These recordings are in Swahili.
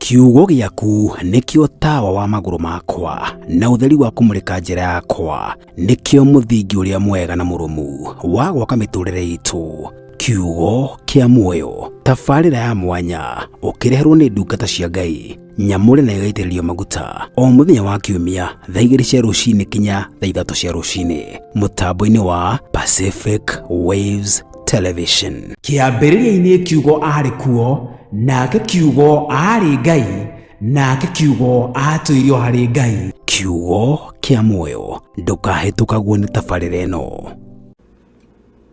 Kiugo gĩaku nĩkĩo tawa wa magũrũ makwa na ũtheri wa kũmũrĩka njĩra yakwa, nĩkĩo mũthingi ũrĩa mwega na mũrũmu wa gwaka mĩtũrĩre itũ. Kiugo kĩa muoyo, tabarĩra ya mwanya ũkĩreherwo nĩ ndungata cia Ngai nyamũre na igaitĩrĩrio maguta o mũthenya wa kiumia thaa 2 cia rũcinĩ kinya thaa 3 cia rũcinĩ mũtambo-inĩ wa Pacific Waves Television. Kĩambĩrĩria-inĩ kiugo arĩ kuo, nake kiugo arĩ Ngai, nake kiugo atũirio harĩ Ngai. Kiugo kĩa muoyo, ndũkahĩtũkagwo nĩ tabarĩra ĩno.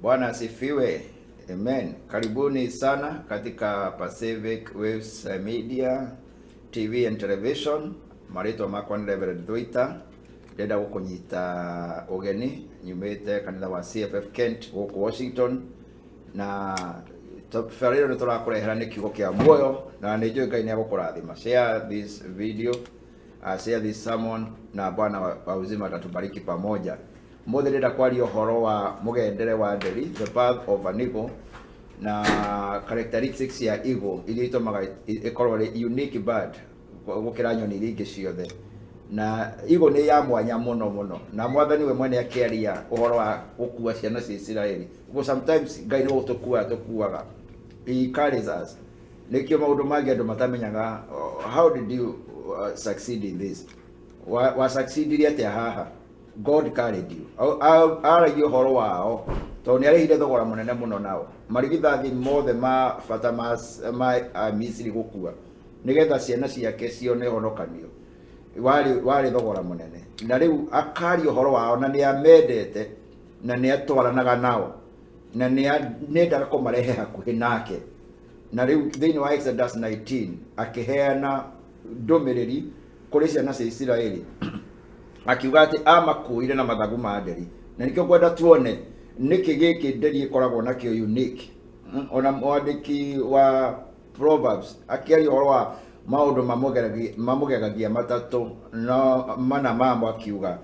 Bwana asifiwe. Amen. Karibuni sana katika Pacific Waves Media TV and Television. Marito makwa ni Rev. Thuita. Ndenda gũkũnyita ũgeni nyumĩte kanitha wa CFF Kent gũkũ Washington, na tabarĩra nĩ tũrakũrehera nĩ kiugo kĩa muoyo, na nĩ njũĩ Ngai nĩ agũkũrathima. Share this video, share this sermon, na Bwana wa uzima atatubariki pamoja. Mũthĩ ndĩrenda kwaria ũhoro wa Mugendere wa Nderi, the path of an eagle, na characteristics ya eagle iria itumaga ikorwo ĩ unique bird gũkĩra nyoni iria ingĩ ciothe. Na eagle nĩ ya mwanya mũno mũno, na Mwathani we mwene akĩaria ũhoro wa gũkua ciana cia Isiraeli. Because sometimes Ngai nĩ gũtũkuaga, he carries us. Nĩkĩo maũndũ mangĩ andũ matamenyaga, how did you succeed in this? Wa succeed atĩa haha? God carried you. Aragia ũhoro wao tondũ nĩ arĩhire thogora mũnene mũno nao. Marigithathi mothe ma bata ma Misiri gũkua nĩgetha ciana ciake cione honokanio warĩ thogora mũnene. Na rĩu akaria ũhoro wao na nĩ amendete na nĩ atwaranaga nao na nĩ endaga kũmarehe hakuhĩ nake. Na rĩu thĩinĩ wa Exodus 19 akĩheana ndũmĩrĩri kũrĩ ciana cia Isiraeli akiuga atĩ amakuire na mathagu ma nderi. Na nĩkĩo ngwenda tuone nĩkĩ gĩkĩ nderi ĩkoragwo nakĩo unique. Ona mwandĩki wa Proverbs akĩaria ũhoro wa maũndũ mamũgegagia matatũ na mana mamo akiuga,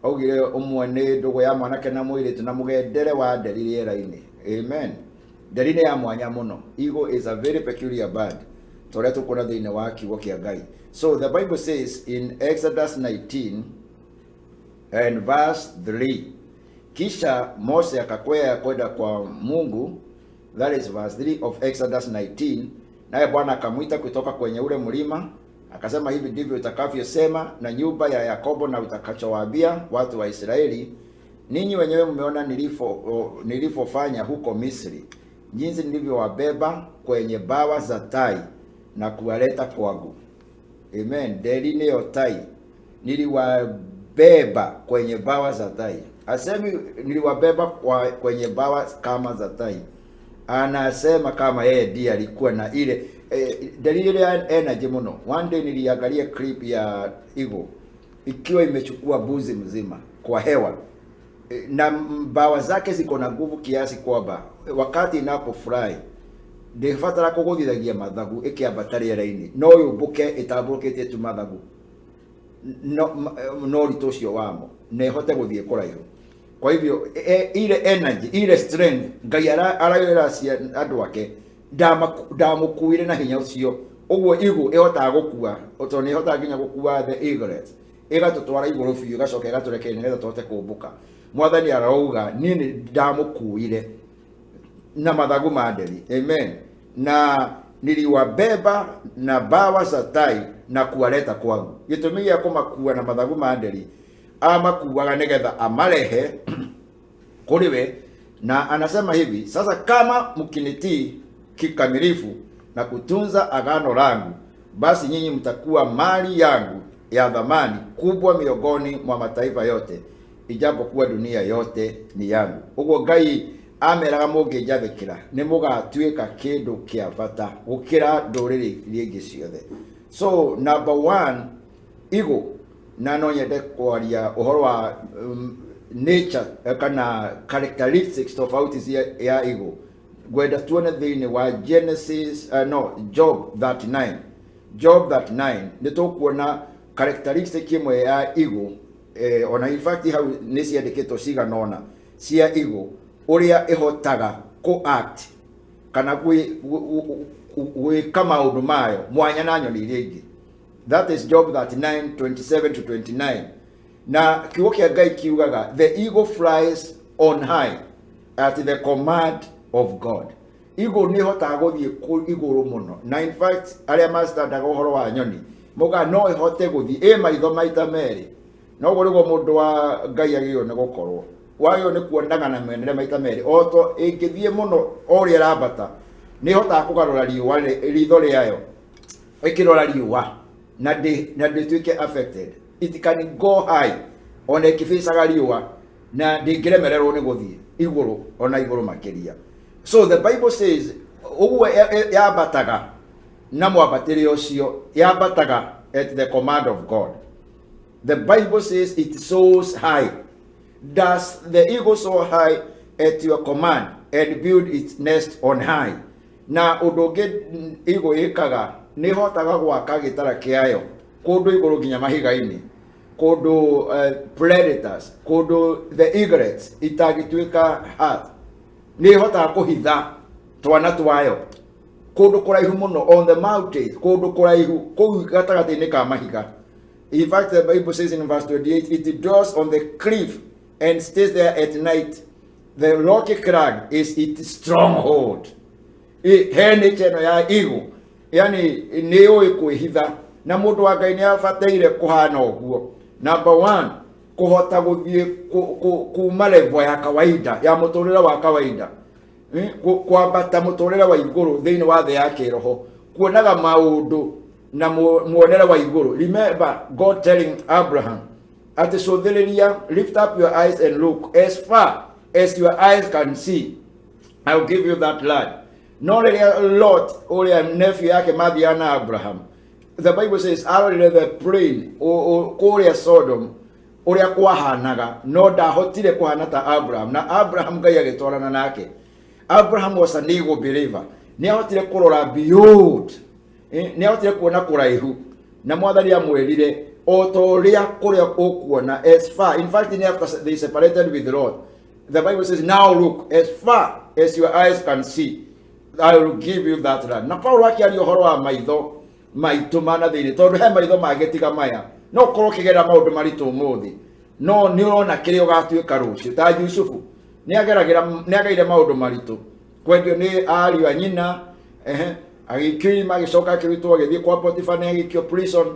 augire ũmwe nĩ ndũgũ ya mwanake na mũirĩtu na mugendere wa nderi rĩera-inĩ. Amen. Nderi nĩ ya mwanya mũno. Eagle is a very peculiar bird tũrĩa tũkuona thĩinĩ wa kiugo kĩa Ngai. So the Bible says in Exodus 19 and verse 3, kisha Mose akakwea kwenda kwa Mungu. That is verse 3 of Exodus 19. Naye Bwana akamwita kutoka kwenye ule mlima, akasema, hivi ndivyo utakavyosema na nyumba ya Yakobo na utakachowaambia watu wa Israeli, ninyi wenyewe mmeona nilifofanya huko Misri, jinsi nilivyowabeba kwenye bawa za tai na kuwaleta kwangu. Amen. Nderi nĩyo tai, niliwabeba kwenye bawa za tai. Asemi niliwabeba kwenye bawa kama za tai, anasema kama yeye ndiye alikuwa na ile dalili ya energy muno. One day niliangalia clip ya eagle ikiwa imechukua buzi mzima kwa hewa, na bawa zake ziko na nguvu kiasi kwamba wakati inapofly ndifatara kugũthithagia mathagu ikiambata rĩera-inĩ, no yũmbũke ĩtambũrũkĩtie tu mathagu no rito ũcio wamo na ĩhote gũthiĩ kũraihu. Kwa hivyo ile energy, ile strength Ngai arayora cia andũ ake ndamũkuire na hinya ũcio. Ũguo eagle ĩhotaga gũkua, tondũ nĩ ĩhotaga nginya gũkua the eaglet, ĩgatũtwara igũrũ biũ, ĩgacoka ĩgatũrekereria nĩgetha tũhote kũmbũka. Mwathani arauga niĩ ndamũkuire na mathagu ma nderi. Amen. Na niliwabeba na bawa za tai na kuwaleta kwangu. Gĩtũmi gĩa kũmakua na mathagu ma nderi, amakuaga nĩgetha amarehe kũrĩ we. Na anasema hivi, sasa kama mkinitii kikamilifu na kutunza agano langu, basi nyinyi mtakuwa mali yangu ya thamani kubwa miongoni mwa mataifa yote, ijapokuwa dunia yote ni yangu. Ũguo Ngai ameraga mũngĩnjathĩkĩra nĩ mũgatuĩka kĩndũ kĩa bata gũkĩra ndũrĩrĩ iria ingĩ ciothe. So number 1, eagle. Na no nyende kwaria ũhoro wa nature kana characteristics tofauti ya eagle. Gwenda tuone thĩinĩ wa Job 39. Job 39 nĩ tũkuona characteristic imwe ya eagle. Ona in fact hau nĩ ciandĩkĩtwo cigana ũna cia eagle ũrĩa ĩhotaga act kana kama udumayo mwanya na nyoni iregi. That is Job 39:27 to 29. Na kiugo kia Ngai kiugaga, the eagle flies on high at the command of God. Eagle ni hotaga guthie iguru muno. Na in fact aria mastandaga uhoro wa nyoni muga no ihote guthie maitho maita meri. No gurigo mundu wa Ngai agio ne gukorwo wayo ne kuondaga na menere maita meri oto ingithie muno ori arabata ni hotaga kugarura riwa ritho riayo ikirora riwa na de tuike affected. It can go high on ekifisaga riwa na ndingiremererwo ni guthie iguru ona iguru makiria. So the Bible says uwe yabataga na mwabatiri ocio yabataga at the command of God. The Bible says it soars high. Does the eagle soar high at your command and build its nest on high? Na udoge eagle ikaga ni hotaga gwaka gitara kiayo kundu iguru ginya mahiga-ini, kundu predators, kundu the eaglets itagituika hat ni hotaga kuhitha twana twayo kundu kuraihu muno on the mountains, kundu kuraihu kuu gatagati-ini ka mahiga. In fact, the Bible says in verse 28, it dwells on the cliff and stays there at night. The rocky crag is its stronghold. Hene cheno ya igu, yani neo ikuhitha na mundu wa Ngai ni afateire kuhana uguo. Number 1, kuhota guthie kuma level ya kawaida ya muturira wa kawaida, kwambata muturira wa iguru thiini wa thii ya kiroho, kuonaga maundu na muonere wa iguru. Remember God telling Abraham at Sotheleria, lift up your eyes and look as far as your eyes can see, I will give you that land. No Lot or nephew yake mathiana Abraham. The Bible says arore the plain o kuria Sodom uria kwahanaga no ndahotire kuhana ta Abraham. Na Abraham Ngai agitwarana nake. Abraham was an eagle believer. Ni ahotire kurora beyond, ni ahotire kuona kuraihu na mwathani amwirire otoria kuria ukuona as far. In fact, after they separated with Lot, the Bible says, now look as far as your eyes can see, I will give you that land. Na Paulo akiaria uhoro wa maitho maitu mana thini tondu he maitho magetiga maya no korwo kigera maundu maritu muthi no ni urona kiri ugatuika rucio ta Yusufu ni agaire maundu maritu kwendio ni ariu anyina agikiri magicoka akiritwo agithie kwa Potiphar ni agikio prison.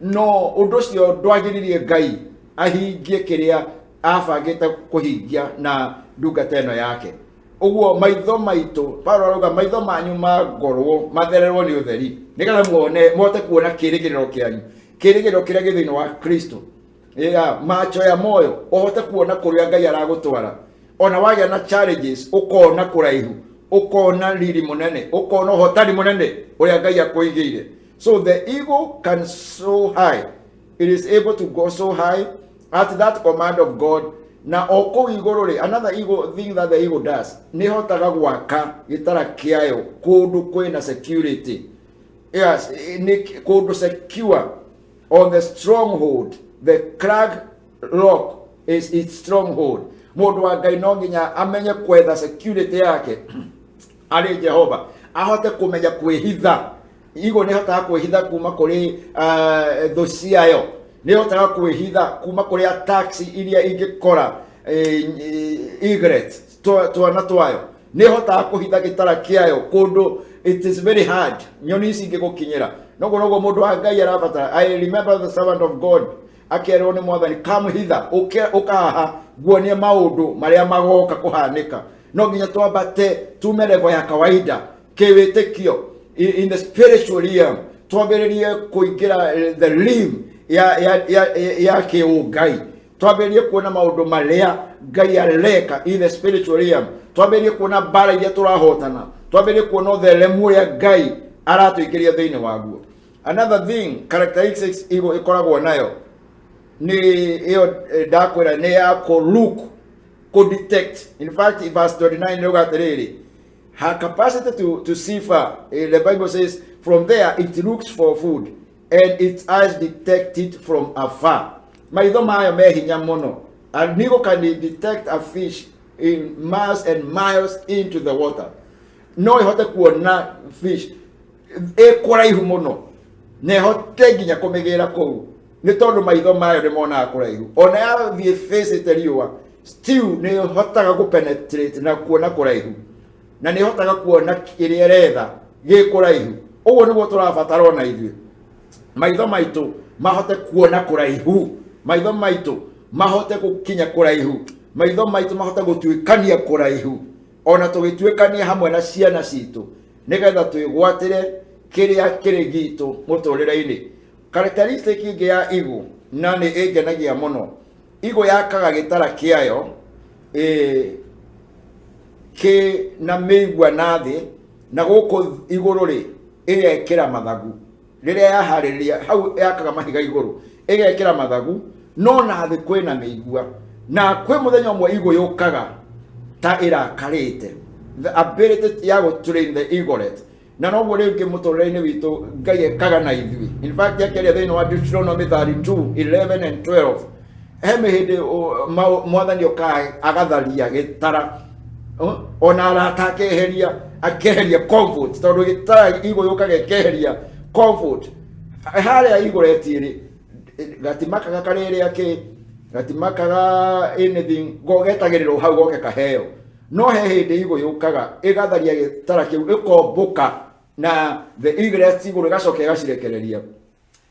No undu cio ndwagiririe Ngai ahingie kiria abangite kuhingia na ndungata ino yake. Uguo maitho maitu Paulo arauga maitho manyu magorwo mathererwo ni utheri nigetha muone mote kuona kirigiriro kianyu, kirigiriro kiria githiini wa Kristo. Macho ya moyo uhote kuona kuria Ngai aragutwara. Ona wagia na challenges ukona kuraihu, ukona riri munene, ukona hotari munene uria Ngai akuigire. So the eagle can soar high. It is able to go so high at that command of God. Na oko igorore, another eagle thing that the eagle does, ni hotaga gwaka gitara kiayo kundu kwina security. Yes, ni kundu secure on the stronghold. The crag rock is its stronghold. Mundu wa Ngai no nginya amenye kwetha security yake ari Jehova, ahote kumenya kwihitha. Igo ni hotaga kwihitha kuma kuri thociayo, ni hotaga kwihitha kuma kuri attacks iria ingikora egret twana twayo. Ni hotaga kuhitha gitara kiayo kundu it is very hard nyoni ici gukinyira. Nogo mundu wa Ngai arabatara. I remember the servant of God akerwo ni mwathani kamuhitha ukaha guonie maundu maria magoka kuhanika. No nginya twambate tume level ya kawaida kiwitikio in the spiritual realm, twambiririe kuingira the realm ya kiungai, twambiririe kuona maundu maria Ngai areka in the spiritual realm, twambiririe kuona bara iria turahotana, twambiririe kuona utheremu ya Ngai aratuikiria thiini waguo. Another thing characteristics ikoragwo nayo ni iyo dakwira ni ya ko look, ko detect. In fact, in verse 29 no gaterere, her capacity to see far, the Bible says, from there it looks for food and its eyes detect it from afar. Maitho mayo me hinya muno, and nigo can detect a fish in miles and miles into the water. No ihote kuona fish kuraihu muno ne hote nginya kumigera kou ni tondu maitho mayo ni mona kuraihu ona ya thie face teriwa still ni hotaga ku penetrate na kuona kuraihu na ni hotaga kuona kiria retha gi kuraihu uguo niguo turabatara ona ithuĩ maitho maitu mahote kuona kuraihu maitho maitu mahote gukinya kuraihu maitho maitu mahote gutuikania kuraihu ona tugituikania hamwe na ciana citu nigetha twigwatire kiria kiri gitu muturire-ini. Characteristic ingi ya igu na ni ingenagia muno, igu yakaga gitara kiayo ki na migwa nathi na guku iguru ri igekira mathagu riria yahariria hau yakaga mahiga iguru igekira mathagu no nathi kwina migwa na kwi muthenya umwe igu yukaga ta irakarite the ability ya go train the eaglet na no gore ngi mutorere-ini witu Ngai ekaga na ithui. In fact yakeria thini wa Deuteronomy 32:11 and 12 heme hindi mwathani oka agatharia gitara ona aratakeheria akeheria comfort tondu gitara igo yukaga ekeheria comfort haria igoretiiri gatimakaga karere yake gatimakaga anything gogetagiriro hau goke kaheo no he hindi igo yukaga igatharia gitara kiu ikombuka na the eaglet iguru gacoke gacirekereria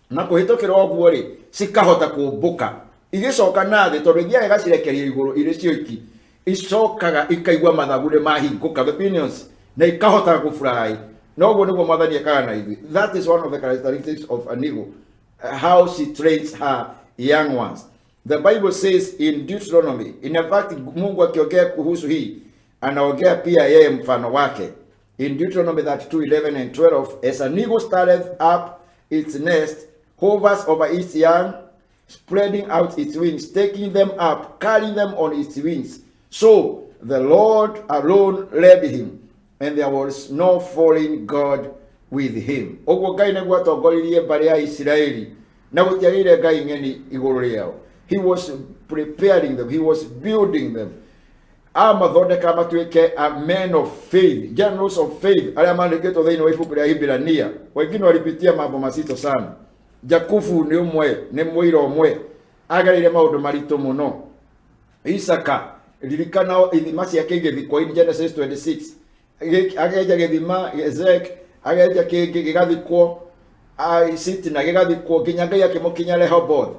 na kuhitukira oguo ri cikahota kumbuka igicoka nathi tondu igia gacirekereria iguru iri cioiki icokaga ikaigua mathagure mahinguka the pinions na ikahota gufly no guo niguo mwathani ekaga na ithui. That is one of the characteristics of an eagle, how she trains her young ones. The Bible says in Deuteronomy, in fact Mungu akiongea kuhusu hii anaongea pia yeye mfano wake in Deuteronomy 32:11 and 12. As an eagle starteth up its nest, hovers over its young, spreading out its wings, taking them up, carrying them on its wings, so the Lord alone led him, and there was no falling God with him. Oguo Ngai niguo atongoririe mbari ya Israeli na gutiarire Ngai ng'eni iguru riao. He was preparing them, he was building them. Amathondeka matuike a men of faith, generals of faith, aria mandikitwo thiini wa ibuku ria Hibrania. Wengine walipitia mambo mazito sana. Jakubu ni umwe, ni muira umwe, agarire maundu maritu muno. Isaka ririkana ithima ciake igithikwo in Genesis 26 ageja githima Ezek ageja kingi gigathikwo Isiti na gigathikwo nginya Ngai akimukinya Rehoboth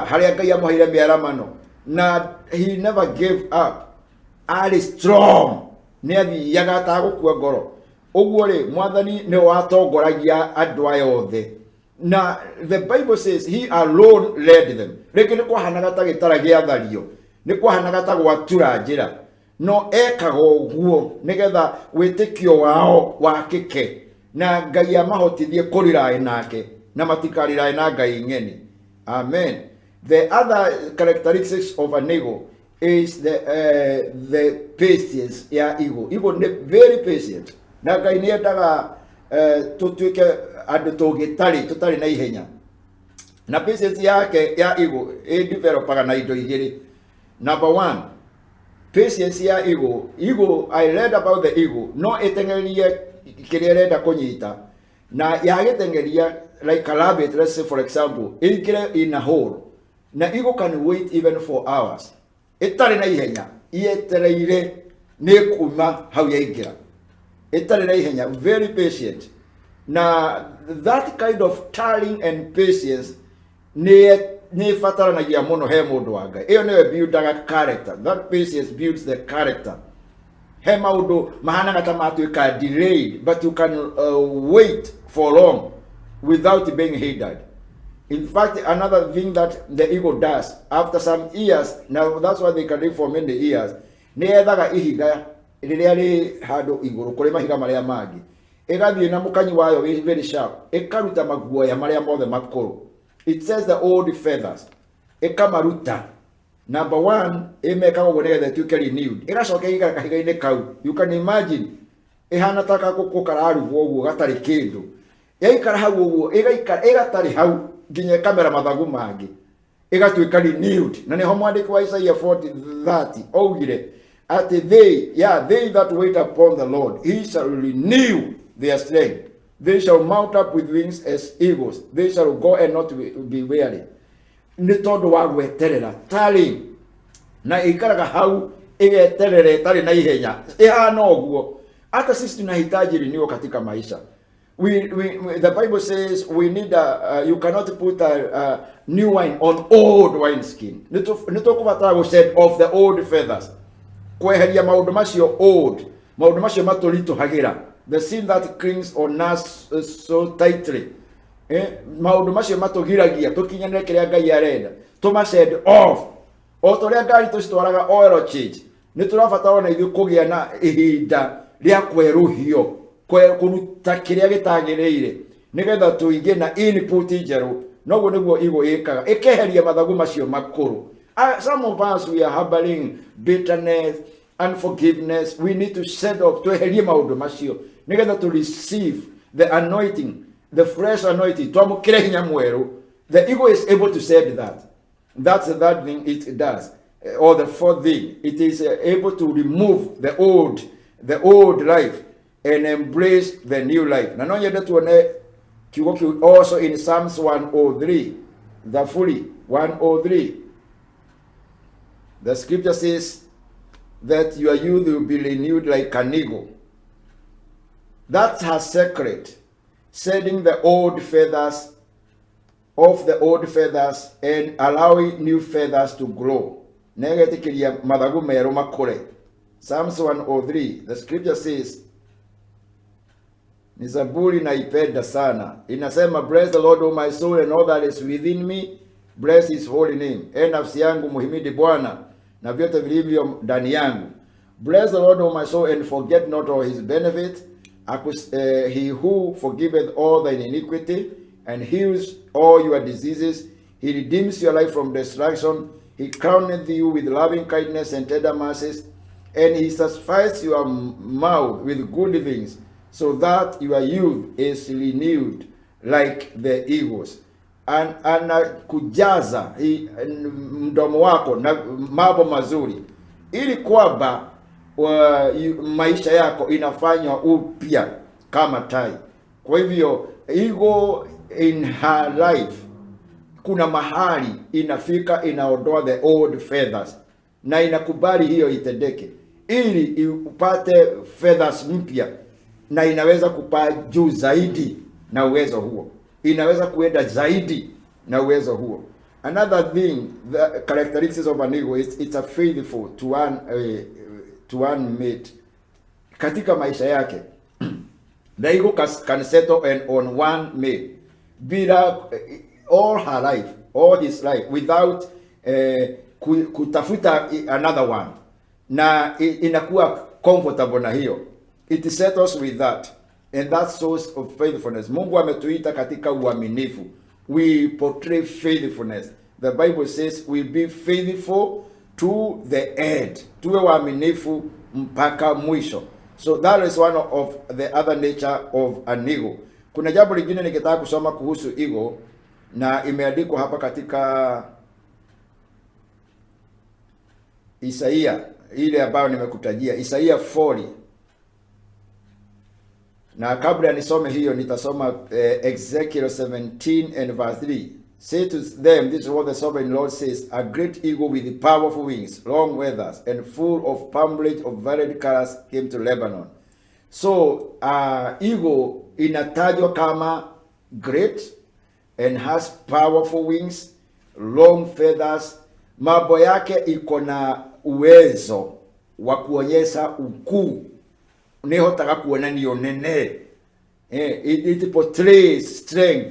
haria Ngai amuheire miaramano na he never gave up. Ali strong ni athiaga atagukua ngoro uguo ri mwathani ni watongoragia andu aya othe na the Bible says he alone led them. Reke ni kwahanaga ta gitara giathario ni kwahanaga ta gwatura njira no ekaga uguo nigetha witikio wao wakike na Ngai amahotithie kurirae nake na matikarirae na Ngai ng'eni. Amen. The other characteristics of an eagle is the patience ya eagle. Eagle is very patient. Na Ngai ni endaga tutuike andu tutari na ihenya. Na patience yake ya eagle developaga na indo igiri. Number one, patience ya eagle. Eagle, I read about the eagle. No etengeria kiria renda kunyita. Na yagitengeria like a rabbit, let's say for example, in a hole. Na eagle can wait even for hours. Itari na ihenya. Ietereire ne kuma hau yaingira. Itari na ihenya. Very patient. Na that kind of tarrying and patience ni fataranagia muno he mundu wa Ngai. Iyo niwe buildaga character. That patience builds the character. He maundu mahanaga ta matuika delayed, but you can wait for long without being hindered. In fact, another thing that the eagle does after some years, now that's what they can do for many years, ni ethaga ihiga riria ri handu iguru kuri mahiga maria mangi igathie na mukanyi wayo very sharp ikaruta maguoya maria mothe makuru. It says the old feathers ikamaruta. Number one, imeka uguo nigetha ituike renewed, igacoka igara kahiga-ini kau. You can imagine ihana taka gukararugo uguo gatari kindu yaikara hau uguo igatari hau nginya kamera mathagu mangi igatuika renewed. Na niho mwandiki wa Isaiah 40:30 augire ati they that wait upon the Lord, he shall renew their strength, They shall mount up with wings as eagles. They shall go and not be weary. Nĩ tondũ wa gweterera tarĩ na ikaraga hau igeterere tarĩ na ihenya ihana ũguo. Hata sisi tunahitaji renewal katika maisha. The Bible says we need you cannot put a new wine on old wine skin. Nĩtũkũbatara gũshed off the old feathers. Kweheria maũndũ macio old, maũndũ macio matũritũhagĩra, the sin that clings on us so tightly. Maũndũ macio matũgiragia tũkinyanĩre kĩrĩa Ngai arenda, tũmashed off. O torĩa ngari tũcitwaraga oil change, nĩtũrabatara na ithuĩ kũgĩa na ihinda rĩa kwerũhio, kũruta kĩrĩa gĩtagĩrĩire nĩgetha tũigĩ na input njerũ. Noguo nĩguo eagle ĩkaga, ĩkeheria mathagu macio makũrũ. Some of us, we are harboring bitterness, unforgiveness. We need to shed off, tweherie maũndũ macio nĩgetha to receive the anointing, the fresh anointing, twamũkĩre hinya mwerũ. The eagle is able to shed that. That's that thing it does. Or the fourth thing, it is able to remove the old life and embrace the new life. Na no nyende tuone kiugo kiu also in Psalms 103, the fully 103. The scripture says that your youth will be renewed like an eagle. That's her secret, shedding the old feathers off the old feathers and allowing new feathers to grow. Negetikiria mathagu meru makure. Psalms 103, the scripture says, ni zaburi naipenda sana. Inasema, bless the Lord, O my soul, and all that is within me, bless his holy name. Nafsi yangu muhimidi Bwana, na vyote vilivyo ndani yangu. Bless the Lord, O my soul, and forget not all his benefit. He who forgiveth all thine iniquity and heals all your diseases. He redeems your life from destruction. He crowneth you with loving kindness and tender mercies, and he satisfies your mouth with good things, so that your youth is renewed like the eagles. Kujaza mdomo wako na mambo mazuri, ili kwamba maisha yako inafanywa upya kama tai. Kwa hivyo eagle in her life, kuna mahali inafika inaondoa the old feathers na inakubali hiyo itendeke ili upate feathers mpya, na inaweza kupaa juu zaidi na uwezo huo, inaweza kuenda zaidi na uwezo huo. Another thing, the characteristics of an eagle is it's a faithful to one mate. Katika maisha yake the eagle can settle on one mate bila all her life, all his life, without kutafuta another one, na inakuwa comfortable na hiyo. It settles with that, and that source of faithfulness. Mungu ametuita katika uaminifu. We portray faithfulness. The Bible says we be faithful to the end. Tuwe waaminifu mpaka mwisho. So that is one of the other nature of an eagle. Kuna jambo lingine nikitaka kusoma kuhusu eagle, na imeandikwa hapa katika Isaia ile ambayo nimekutajia, Isaia 40. Na kabla nisome hiyo nitasoma Ezekiel 17 and verse 3. Say to them, this is what the sovereign Lord says, a great eagle with powerful wings, long feathers, and full of plumage of varied colors came to Lebanon. So eagle inatajwa kama great and has powerful wings, long feathers. Mambo yake iko na uwezo wa kuonyesha ukuu, nehotaga kuona ni onene. It portrays strength,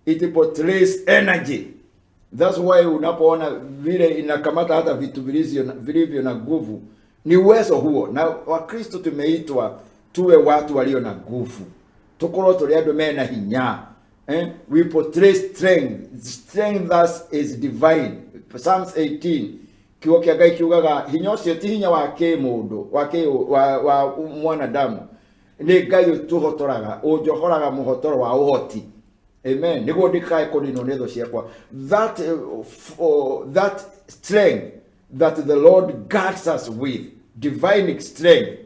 it portrays energy. That's why unapoona vile inakamata hata vitu vilivyo na nguvu, ni uwezo huo. Na Wakristo tumeitwa tuwe watu walio na nguvu, tukorwo tuli andu mena hinya. We portray strength. Strength that is divine. Psalms 18, kiugo kia Ngai kiugaga hinya ucio ti hinya wa kimundu wa mwanadamu, ni Ngai utuhotoraga, unjohoraga muhotoro wa uhoti. Amen. Niguo ndikae kunino netho ciakwa. That strength that the Lord guards us with, divine strength,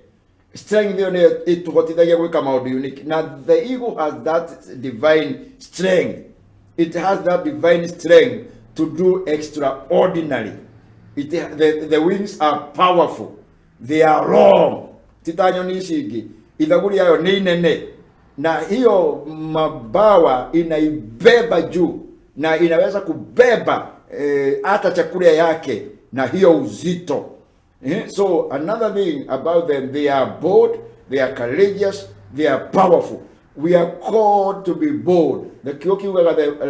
Strength yo ituhotithagia gwika maundu unique. Now the eagle has that divine strength. It has that divine strength to do extraordinary. The wings are powerful. They are long. Titanyo nishigi. Ithaguri yayo ni nene. Na hiyo mabawa inaibeba juu. Na inaweza kubeba hata chakula yake na hiyo uzito. So another thing about them, they are bold, they are courageous, they are powerful. We are called to be bold. The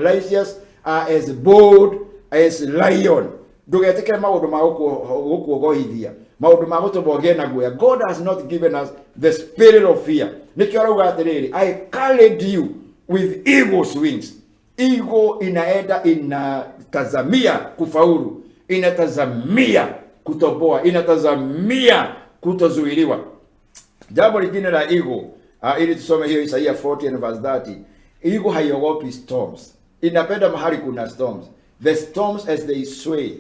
righteous are as bold as lion. Dugetekere maundu ma gukuogohithia, maundu ma gutuboge na guya. God has not given us the spirit of fear. Nikio arauga atiriri, I carried you with eagle's wings. Eagle inaenda inatazamia kufaulu, inatazamia kutoboa, inatazamia kutozuiliwa. Jambo lingine la eagle, ili tusome hiyo Isaiah 40 and verse 30. Eagle haiogopi storms. Inapenda mahali kuna storms. The storms as they sway.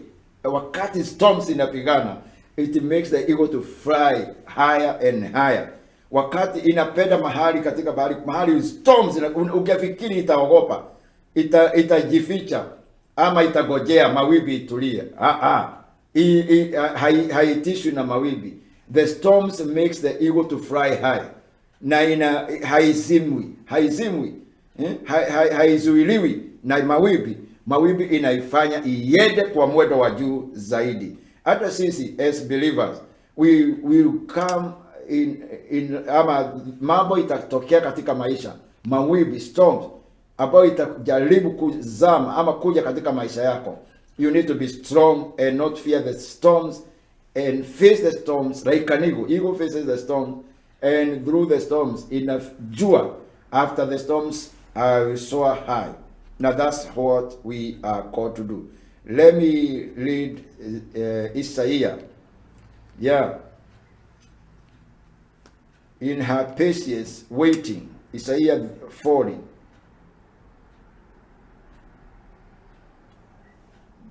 Wakati storms inapigana, it makes the eagle to fly higher and higher. Wakati inapenda mahali katika bahari, mahali storms ukifikiri itaogopa, itajificha ama itagojea mawimbi itulie. Haitishwi na mawimbi. The storms makes the eagle to fly high. Na haizuiliwi na mawimbi. Mawimbi inaifanya iende kwa mwendo wa juu zaidi. Hata sisi as believers, we will come in ama mambo itatokea katika maisha, mawimbi, storms ambayo itajaribu kuzama ama kuja katika maisha yako. You need to be strong and not fear the storms and face the storms like an eagle. Eagle faces the storm, and through the storms inajua after the storms are soar high. Now that's what we are called to do. Let me read Isaiah. Yeah. In her patience waiting. Isaiah 40.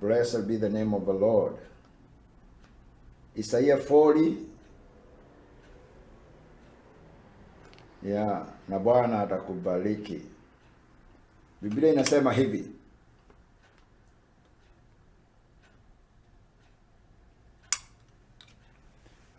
Blessed be the name of the Lord. Isaiah 40. Yeah, na Bwana atakubariki. Biblia inasema hivi.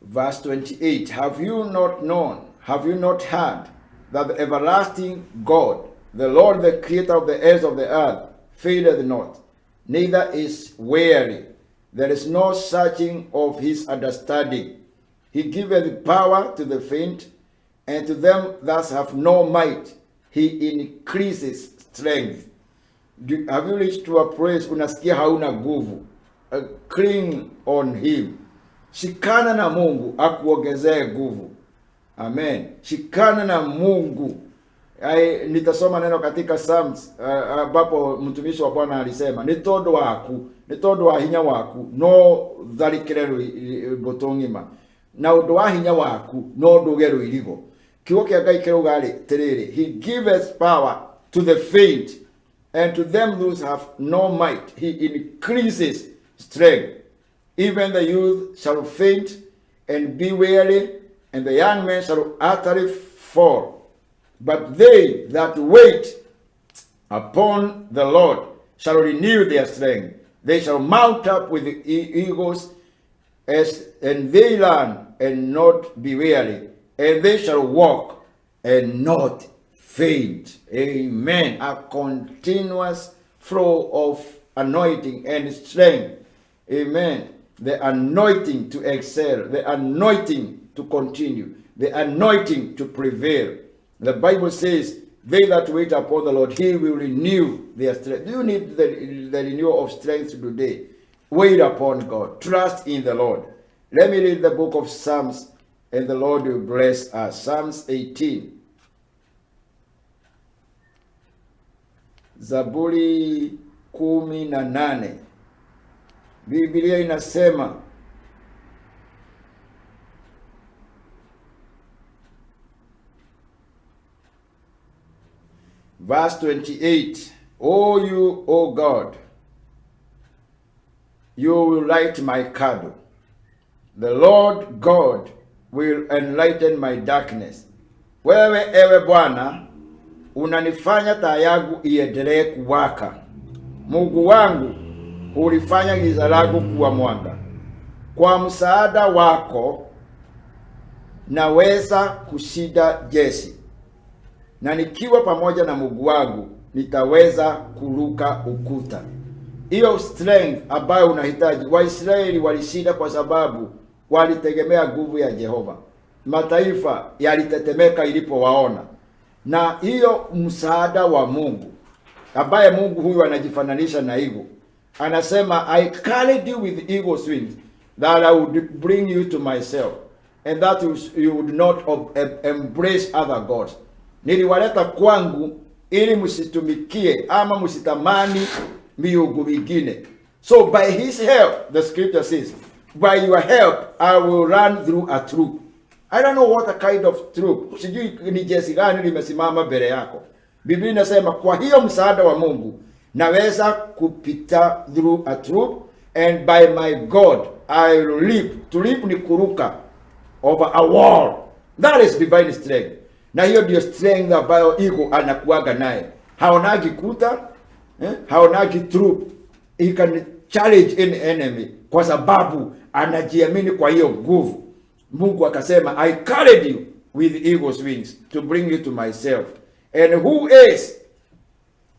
Verse 28. Have you not known, have you not heard, that the everlasting God, the Lord, the creator of the ends of the earth, faileth not, neither is weary. There is no searching of his understanding. He giveth power to the faint, and to them that have no might, he increases strength. Have you reached to a place unasikia hauna nguvu? Cling on him. Shikana na Mungu akuongezee nguvu. Amen. Shikana na Mungu. Nitasoma neno katika Psalms ambapo mtumishi wa Bwana alisema, ni todo wa hinya waku no tharikire botongima, na undu wa hinya waku no ndugeru irigo. Kiugo kia Ngai kiruga tiriri, he giveth power to the faint, and to them those have no might he increases strength. Even the youth shall faint and be weary, and the young men shall utterly fall. But they that wait upon the Lord shall renew their strength. They shall mount up with the eagles, and they run and not be weary, and they shall walk and not faint. Amen. A continuous flow of anointing and strength. Amen. The anointing to excel, the anointing to continue, the anointing to prevail. The Bible says, they that wait upon the Lord, he will renew their strength. Do you need the renewal of strength today? Wait upon God. Trust in the Lord. Let me read the book of Psalms, and the Lord will bless us. Psalms 18. Zaburi 18. Biblia inasema, verse 28, O you, O God, you will light my candle. The Lord God will enlighten my darkness. Wewe ewe Bwana unanifanya taa yangu iendelee kuwaka. Mungu wangu ulifanya giza langu kuwa mwanga. Kwa msaada wako naweza kushinda jeshi, na nikiwa pamoja na Mungu wangu nitaweza kuruka ukuta. Hiyo strength ambayo unahitaji. Waisraeli walishinda kwa sababu walitegemea nguvu ya Jehova. Mataifa yalitetemeka ilipowaona. Na hiyo msaada wa Mungu, ambaye Mungu huyu anajifananisha na eagle. Anasema, I carried you with eagle's wings, that I would bring you to myself, and that you would not embrace other gods. Niliwaleta kwangu ili msitumikie ama msitamani miungu mingine. So by his help, the scripture says, by your help I will run through a troop. I don't know what a kind of troop. Sijui ni jeshi gani limesimama mbele yako. Biblia inasema kwa hiyo msaada wa Mungu naweza kupita through a troop, and by my God I will leap. To leap ni kuruka over a wall. That is divine strength. Na hiyo ndio strength ambayo iko anakuaga naye. Haonagi kuta, haonagi troop. He can challenge any enemy kwa sababu anajiamini kwa hiyo nguvu. Mungu akasema, I carried you with eagle's wings to bring you to myself. And who is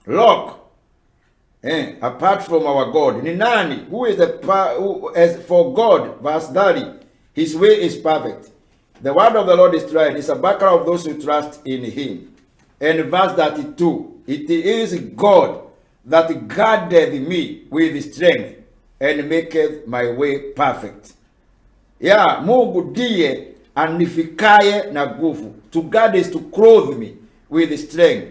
Rock apart from our God? Ni nani? Who is as for God, verse 30, his way is perfect. The word of the Lord is tried. It's a buckler of those who trust in him. And verse 32, it is God that guardeth me with strength and maketh my way perfect. Yeah, Mungu ndiye anifikaye na nguvu. To guard is to clothe me with strength.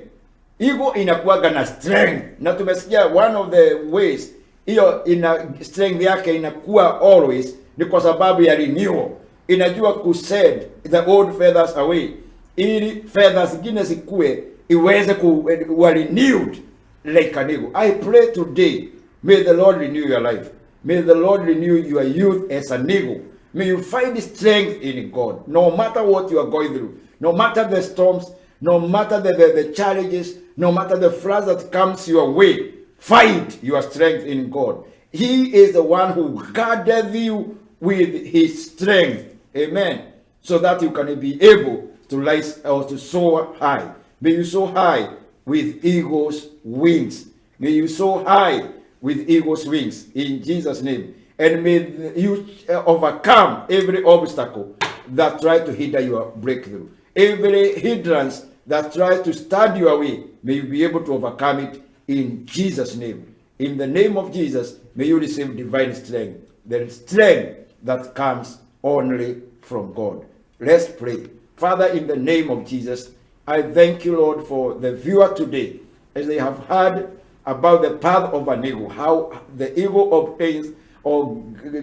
Ego inakuwaga na strength. Na tumesikia one of the ways hiyo ina strength yake inakuwa always ni kwa sababu ya renewal. Inajua kushed the old feathers away, ili feathers zingine zikue iweze kuwa renewed like an eagle. I pray today, may the Lord renew your life. May the Lord renew your youth as an eagle. May you find strength in God, no matter what you are going through, no matter the storms, no matter the challenges, no matter the floods that comes your way. Find your strength in God. He is the one who guarded you with his strength. Amen. So that you can be able to rise or to soar high. May you soar high with eagle's wings. May you soar high with eagle's wings in Jesus' name. And may you overcome every obstacle that tries to hinder your breakthrough. Every hindrance that tries to stand your way, may you be able to overcome it in Jesus' name. In the name of Jesus, may you receive divine strength. The strength that comes only from God. Let's pray. Father, in the name of Jesus, I thank you, Lord, for the viewer today, as they have heard about the path of an eagle, how the eagle obtains or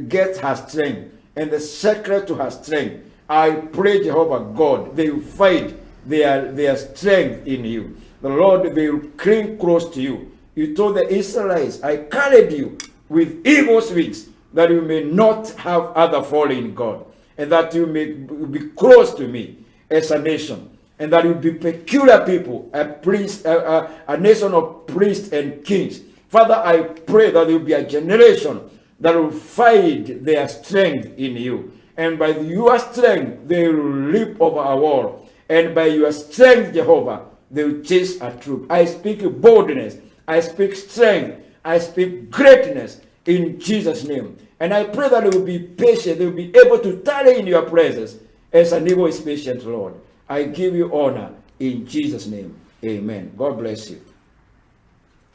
gets her strength, and the secret to her strength. I pray, Jehovah God, they will find their strength in you. The Lord, they will cling close to you. You told the Israelites, I carried you with eagle's wings, that you may not have other falling God, and that you may be close to me as a nation, and that you be peculiar people, a nation of priests and kings. Father, I pray that you be a generation that will find their strength in you. And by your strength, they will leap over a wall. And by your strength, Jehovah, they will chase a troop. I speak boldness. I speak strength. I speak greatness in Jesus' name. And I pray that they will be patient. They will be able to tarry in your presence as an eagle is patient, Lord. I give you honor in Jesus' name. Amen. God bless you.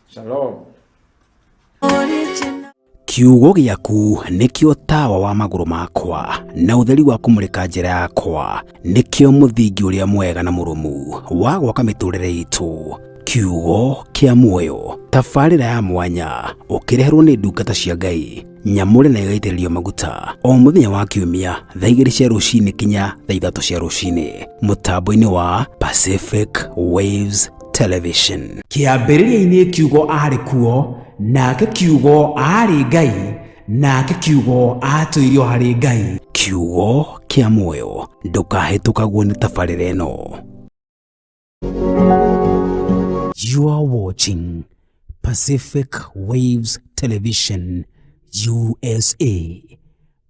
Shalom. Kiugo gĩaku nĩkĩo tawa wa magũrũ makwa na ũtheri wa kũmũrĩka njĩra yakwa, nĩkĩo mũthingi ũrĩa mwega na mũrũmu wa gwaka mĩtũrĩre itũ. Kiugo kĩa muoyo, tabarĩra ya mwanya ũkĩreherwo nĩ ndungata cia Ngai nyamũre na igaitĩrĩrio maguta o mũthenya wa kiumia thaa 2 cia rũcinĩ kinya thaa 3 cia rũcinĩ mũtambo-inĩ wa Pacific Waves Television. Kĩambĩrĩria-inĩ kiugo arĩ kuo, nake kiugo arĩ Ngai, nake kiugo atũirio harĩ Ngai. kiugo kia muoyo ndukahĩtũkagwo nĩ tabarĩra ĩno. You are watching Pacific Waves Television USA,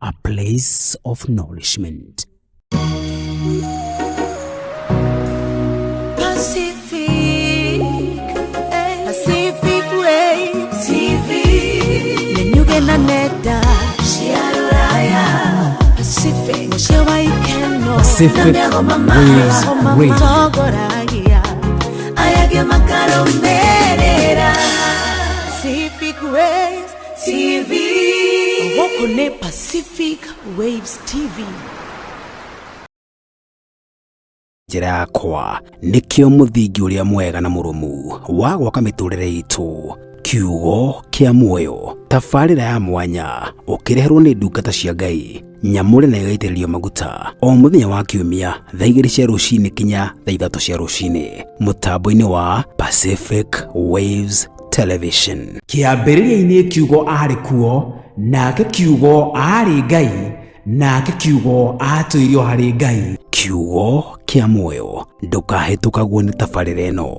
a place of nourishment. Pacific Waves TV. Nenyugena neta shiaraya Pacific mushewa ikeno Pacific Waves Radio. Ayage makaro merera Pacific Waves TV. Wokone Pacific Waves TV. Njĩra yakwa nĩkĩo mũthingi ũrĩa mwega na mũrũmu wa gwaka mĩtũrĩre itũ. Kiugo kia muoyo, tabarĩra ya mwanya ũkĩreherwo nĩ ndungata cia Ngai nyamũre na igaitĩrĩrio maguta o mũthenya wa kiumia thaa 2 cia rũcinĩ kinya thaa 3 cia rũcinĩ mũtambo-inĩ wa Pacific Waves Television. Kĩambĩrĩria-inĩ kiugo arĩ kuo, nake kiugo arĩ Ngai, nake kiugo atũirio harĩ Ngai. Kiugo kia muoyo ndũkahĩtũkagwo nĩ tabarĩra ĩno.